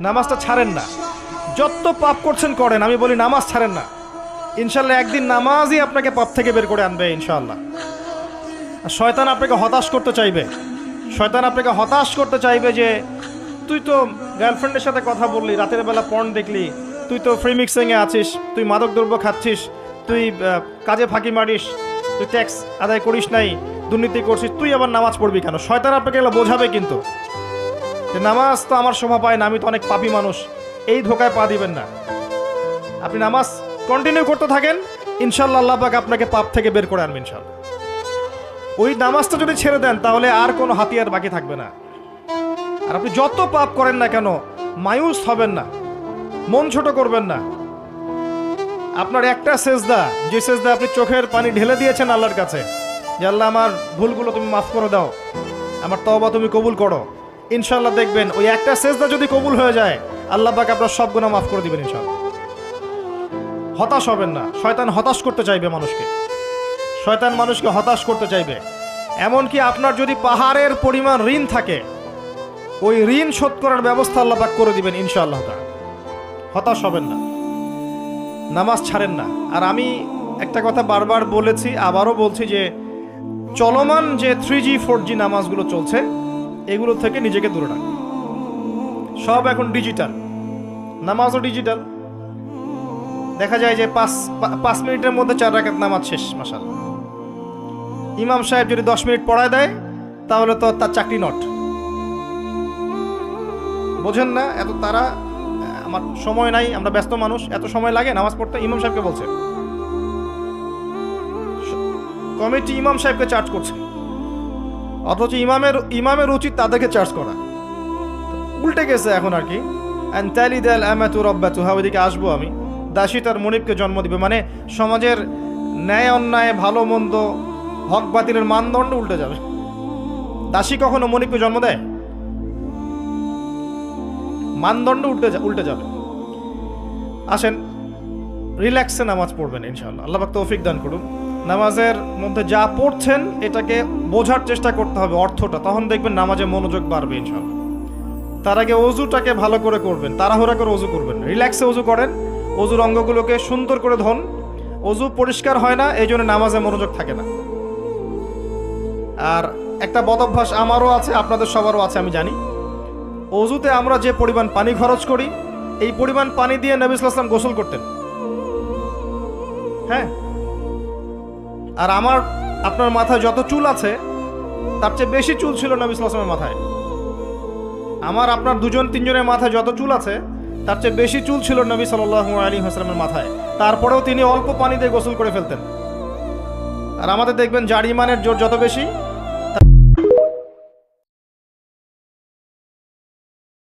নামাজটা ছাড়েন না। যত পাপ করছেন করেন, আমি বলি নামাজ ছাড়েন না। ইনশাল্লাহ একদিন নামাজই আপনাকে পাপ থেকে বের করে আনবে ইনশাআল্লাহ। শয়তান আপনাকে হতাশ করতে চাইবে, শয়তান আপনাকে হতাশ করতে চাইবে যে তুই তো গার্লফ্রেন্ডের সাথে কথা বললি, রাতের বেলা পর্ন দেখলি, তুই তো ফ্রি মিক্সিংয়ে আছিস, তুই মাদকদ্রব্য খাচ্ছিস, তুই কাজে ফাঁকি মারিস, তুই ট্যাক্স আদায় করিস নাই, দুর্নীতি করছিস, তুই আবার নামাজ পড়বি কেন? শয়তান আপনাকে এগুলো বোঝাবে কিন্তু যে নামাজ তো আমার শোভা পায় না, আমি তো অনেক পাপী মানুষ। এই ধোকায় পা দিবেন না। আপনি নামাজ কন্টিনিউ করতে থাকেন, ইনশাল্লাহ আল্লাহ পাক আপনাকে পাপ থেকে বের করে আনবেন ইনশাল্লাহ। ওই নামাজটা যদি ছেড়ে দেন তাহলে আর কোনো হাতিয়ার বাকি থাকবে না। আর আপনি যত পাপ করেন না কেন মায়ুস হবেন না, মন ছোট করবেন না। আপনার একটা সেজদা, যে সেজদা আপনি চোখের পানি ঢেলে দিয়েছেন আল্লাহর কাছে, যে আল্লাহ আমার ভুলগুলো তুমি মাফ করে দাও, আমার তওবা তুমি কবুল করো, ইনশাল্লাহ দেখবেন ওই একটা সেজদা যদি কবুল হয়ে যায় আল্লাহ পাক আপনার সব গুনাহ মাফ করে দিবেন ইনশাল্লাহ। হতাশ হবেন না। শয়তান হতাশ করতে চাইবে মানুষকে, শয়তান মানুষকে হতাশ করতে চাইবে। এমনকি আপনার যদি পাহাড়ের পরিমাণ ঋণ থাকে, ওই ঋণ শোধ করার ব্যবস্থা আল্লাহ পাক করে দিবেন ইনশাআল্লাহ। হতাশ হবেন না, নামাজ ছাড়েন না। আর আমি একটা কথা বারবার বলেছি, আবারও বলছি যে চলমান যে 3G 4G নামাজগুলো চলছে এগুলো থেকে নিজেকে দূরে রাখুন। সব এখন ডিজিটাল, নামাজও ডিজিটাল। দেখা যায় যে 5 মিনিটের মধ্যে 4 রাকাত নামাজ শেষ মাশাআল্লাহ। ইমাম সাহেব যদি 10 মিনিট পড়ায় দেয় তাহলে তো তার চাকরি নট। বোঝেন না? এত তারা, আমার সময় নাই, আমরা ব্যস্ত মানুষ, এত সময় লাগে নামাজ পড়তে? ইমাম সাহেবকে বলছে, কমিটি ইমাম সাহেবকে চার্জ করছে, অথচ ইমামের উচিত তাদেরকে চার্জ করা। উল্টে গেছে এখন আর কি। ওইদিকে আসবো আমি। দাসী তার মনিবকে জন্ম দিবে, মানে সমাজের ন্যায় অন্যায়, ভালো মন্দ, হক বাতিলের মানদণ্ড উল্টে যাবে। দাসী কখনো মনিবকে জন্ম দেয়? মানদণ্ড উল্টে যাবে। আসেন রিল্যাক্সে নামাজ পড়বেন ইনশাআল্লাহ। আল্লাহ পাক তৌফিক দান করুন। নামাজের মধ্যে যা পড়ছেন এটাকে বোঝার চেষ্টা করতে হবে অর্থটা, তখন দেখবেন নামাজে মনোযোগ বাড়বে ইনশাআল্লাহ। তার আগে অজুটাকে ভালো করে করবেন, তাড়াহুড়া করে অজু করবেন, রিল্যাক্সে অজু করেন, অজুর অঙ্গগুলোকে সুন্দর করে ধন। অজু পরিষ্কার হয় না, এই জন্য নামাজে মনোযোগ থাকে না। আর একটা বদ অভ্যাস আমারও আছে, আপনাদের সবারও আছে আমি জানি। অজুতে আমরা যে পরিমাণ পানি খরচ করি, এই পরিমাণ পানি দিয়ে নবী সাল্লাল্লাহু আলাইহি ওয়াসাল্লাম গোসল করতেন। হ্যাঁ, আর আপনার মাথায় যত চুল আছে তার চেয়ে বেশি চুল ছিল নবী সাল্লাল্লাহু আলাইহি ওয়াসাল্লামের মাথায়। আপনার 2-3 জনের মাথায় যত চুল আছে তার চেয়ে বেশি চুল ছিল নবী সাল্লাল্লাহু আলাইহি ওয়াসাল্লামের মাথায়। তারপরেও তিনি অল্প পানি দিয়ে গোসল করে ফেলতেন। আর আমাদের দেখবেন যার ইমানের জোর যত বেশি